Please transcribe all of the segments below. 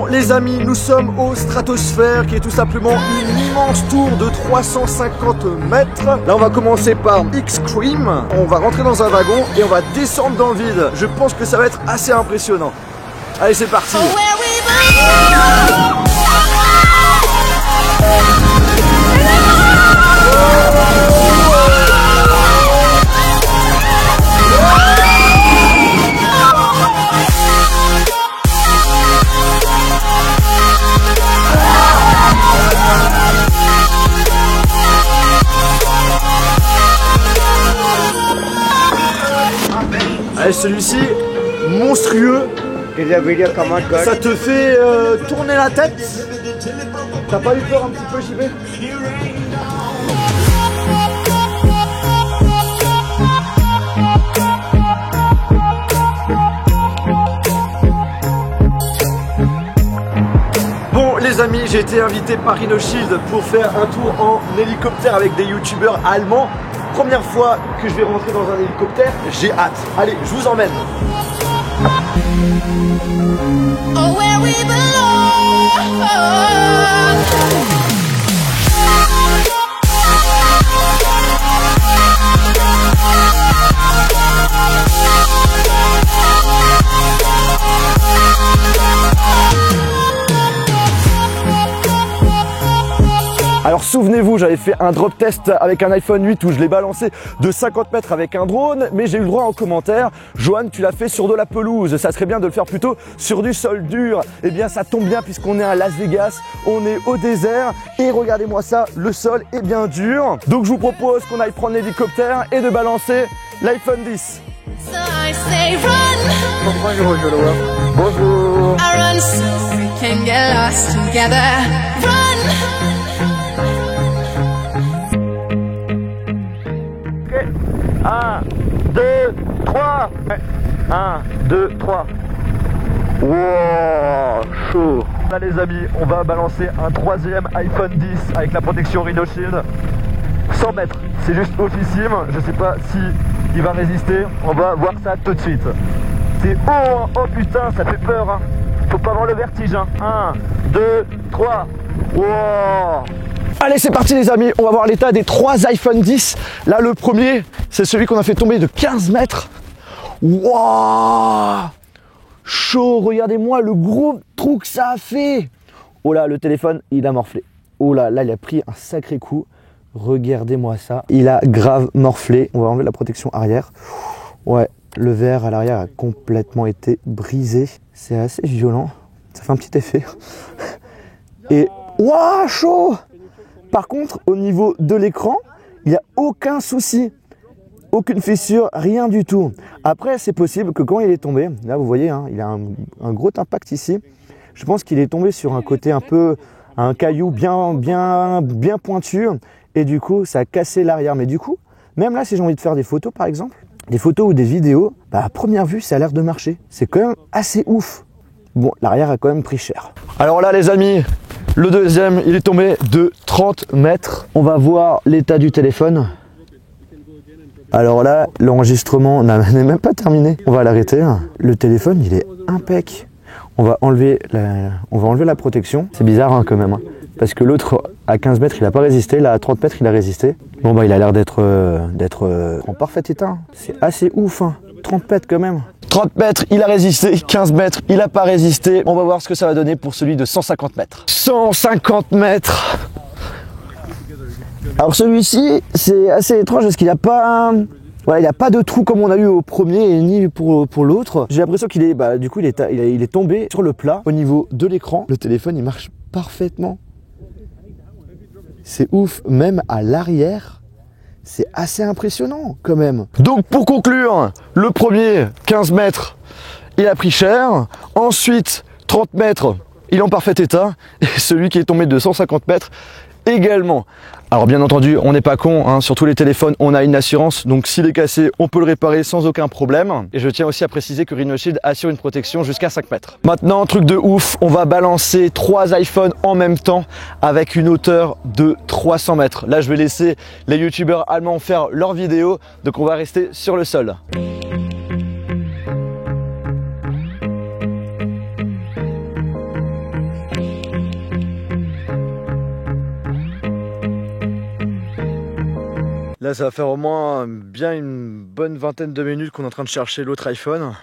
Les amis, nous sommes au Stratosphère qui est tout simplement une immense tour de 350 mètres. Là on va commencer par X-Cream, on va rentrer dans un wagon et on va descendre dans le vide. Je pense que ça va être assez impressionnant. Allez c'est parti. Allez, celui-ci, monstrueux. Ça te fait tourner la tête. T'as pas eu peur un petit peu, JB? Bon les amis, j'ai été invité par Rhinoshield pour faire un tour en hélicoptère avec des youtubeurs allemands. Première fois que je vais rentrer dans un hélicoptère, j'ai hâte. Allez, je vous emmène. Oh, where we belong. Alors souvenez-vous, j'avais fait un drop test avec un iPhone 8 où je l'ai balancé de 50 mètres avec un drone, mais j'ai eu le droit en commentaire. Johan, tu l'as fait sur de la pelouse, ça serait bien de le faire plutôt sur du sol dur. Eh bien ça tombe bien puisqu'on est à Las Vegas, on est au désert et regardez-moi ça, le sol est bien dur. Donc je vous propose qu'on aille prendre l'hélicoptère et de balancer l'iPhone 10. So I say run. Bonjour. I run so we can get lost together. Run. 1, 2, 3. 1, 2, 3. Wow, chaud. Là les amis, on va balancer un troisième iPhone 10 avec la protection Rhinoshield. 100 mètres, c'est juste oufissime. Je sais pas si il va résister. On va voir ça tout de suite. C'est haut, hein. Oh putain, ça fait peur. Hein. Faut pas avoir le vertige. Hein. 1, 2, 3. Wow. Allez c'est parti les amis, on va voir l'état des 3 iPhone 10. Là le premier, c'est celui qu'on a fait tomber de 15 mètres. Waouh, chaud, regardez-moi le gros trou que ça a fait. Oh là, le téléphone, il a morflé. Oh là, là il a pris un sacré coup. Regardez-moi ça. Il a grave morflé. On va enlever la protection arrière. Ouais, le verre à l'arrière a complètement été brisé. C'est assez violent. Ça fait un petit effet. Et waouh, chaud. Par contre, au niveau de l'écran, il n'y a aucun souci. Aucune fissure, rien du tout. Après, c'est possible que quand il est tombé, là vous voyez, hein, il a un gros impact ici. Je pense qu'il est tombé sur un côté un peu, un caillou bien pointu. Et du coup, ça a cassé l'arrière. Mais du coup, même là, si j'ai envie de faire des photos par exemple, des photos ou des vidéos, bah, à première vue, ça a l'air de marcher. C'est quand même assez ouf. Bon, l'arrière a quand même pris cher. Alors là, les amis, le deuxième, il est tombé de 30 mètres. On va voir l'état du téléphone. Alors là, l'enregistrement n'est même pas terminé. On va l'arrêter. Le téléphone, il est impec. On va enlever la protection. C'est bizarre hein, quand même. Hein, parce que l'autre, à 15 mètres, il n'a pas résisté. Là, à 30 mètres, il a résisté. Bon, bah, il a l'air d'être en parfait état. C'est assez ouf. Hein. 30 mètres quand même. 30 mètres, il a résisté. 15 mètres, il n'a pas résisté. On va voir ce que ça va donner pour celui de 150 mètres. 150 mètres. Alors celui-ci, c'est assez étrange parce qu'il n'y a pas... Ouais, il n'y a pas de trou comme on a eu au premier et ni pour l'autre. J'ai l'impression qu'il est... Bah, du coup, il est tombé sur le plat. Au niveau de l'écran, le téléphone, il marche parfaitement. C'est ouf. Même à l'arrière, c'est assez impressionnant quand même. Donc pour conclure, le premier, 15 mètres, il a pris cher. Ensuite, 30 mètres, il est en parfait état et celui qui est tombé de 150 mètres également. Alors bien entendu, on n'est pas con, hein, sur tous les téléphones on a une assurance, donc s'il est cassé, on peut le réparer sans aucun problème. Et je tiens aussi à préciser que Rhinoshield assure une protection jusqu'à 5 mètres. Maintenant, truc de ouf, on va balancer 3 iPhones en même temps avec une hauteur de 300 mètres. Là, je vais laisser les youtubeurs allemands faire leurs vidéos, donc on va rester sur le sol. Là, ça va faire au moins bien une bonne vingtaine de minutes qu'on est en train de chercher l'autre iPhone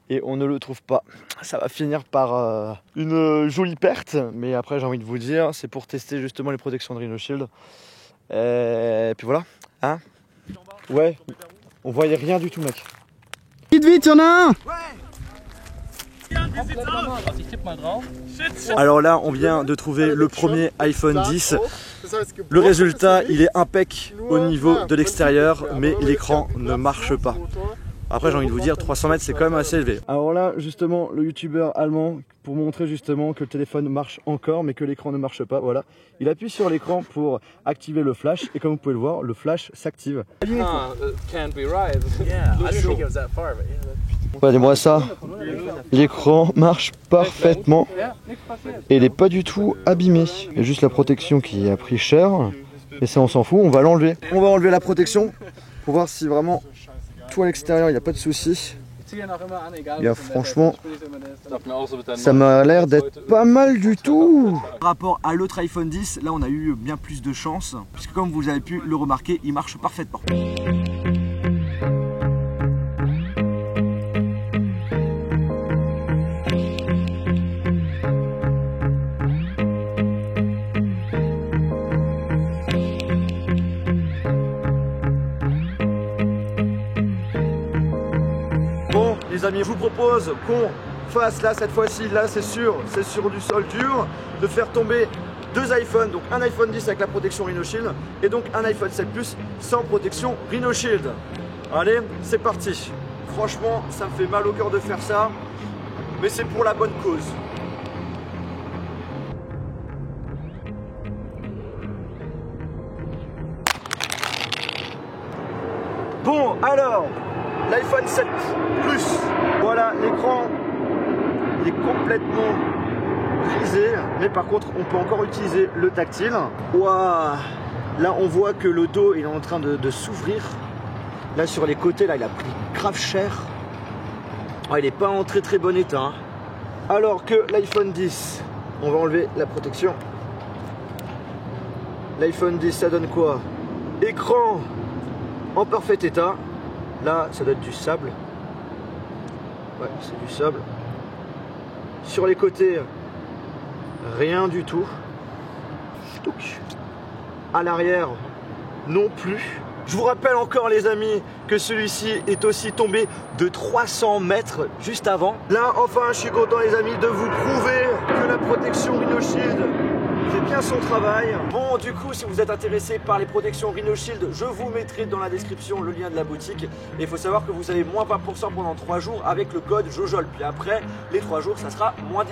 et on ne le trouve pas. Ça va finir par une jolie perte, mais après j'ai envie de vous dire, c'est pour tester justement les protections de Rhinoshield. Et puis voilà, hein? Ouais, on voyait rien du tout, mec. Vite, vite, y'en a un! Alors là, on vient de trouver le premier iPhone 10. Le résultat, il est impec au niveau de l'extérieur, mais l'écran ne marche pas. Après, j'ai envie de vous dire, 300 mètres, c'est quand même assez élevé. Alors là, justement, le youtubeur allemand, pour montrer justement que le téléphone marche encore, mais que l'écran ne marche pas, voilà. Il appuie sur l'écran pour activer le flash, et comme vous pouvez le voir, le flash s'active. Regardez-moi ça, l'écran marche parfaitement et il n'est pas du tout abîmé. Il y a juste la protection qui a pris cher, et ça on s'en fout, on va l'enlever. On va enlever la protection pour voir si vraiment tout à l'extérieur il n'y a pas de souci. Et franchement, ça m'a l'air d'être pas mal du tout. Par rapport à l'autre iPhone 10, là on a eu bien plus de chance, puisque comme vous avez pu le remarquer, il marche parfaitement. Bon les amis, je vous propose qu'on fasse là cette fois-ci, là c'est sur du sol dur, de faire tomber 2 iPhones, donc un iPhone 10 avec la protection Rhinoshield et donc un iPhone 7 Plus sans protection Rhinoshield. Allez, c'est parti. Franchement, ça me fait mal au cœur de faire ça, mais c'est pour la bonne cause. Bon, alors, l'iPhone 7 Plus, voilà l'écran, il est complètement brisé, mais par contre on peut encore utiliser le tactile. Waouh, là on voit que le dos il est en train de s'ouvrir. Là sur les côtés, là il a pris grave cher. Oh, il n'est pas en très bon état, hein. Alors que l'iPhone 10, on va enlever la protection. L'iPhone 10 ça donne quoi? Écran en parfait état. Là ça doit être du sable. Ouais, c'est du sable. Sur les côtés, rien du tout. À l'arrière, non plus. Je vous rappelle encore les amis que celui-ci est aussi tombé de 300 mètres juste avant. Là enfin je suis content les amis de vous prouver que la protection Rhinoshield fait bien son travail. Bon du coup si vous êtes intéressé par les protections Rhinoshield, je vous mettrai dans la description le lien de la boutique. Et il faut savoir que vous avez moins 20% pendant 3 jours avec le code JOJOL. Puis après les 3 jours ça sera moins 10%.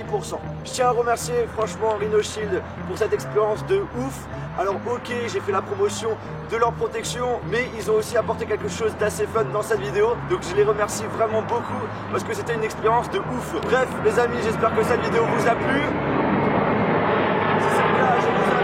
Je tiens à remercier franchement Rhinoshield pour cette expérience de ouf. Alors ok, j'ai fait la promotion de leur protection, mais ils ont aussi apporté quelque chose d'assez fun dans cette vidéo. Donc je les remercie vraiment beaucoup parce que c'était une expérience de ouf. Bref les amis, j'espère que cette vidéo vous a plu. Si c'est le cas, je vous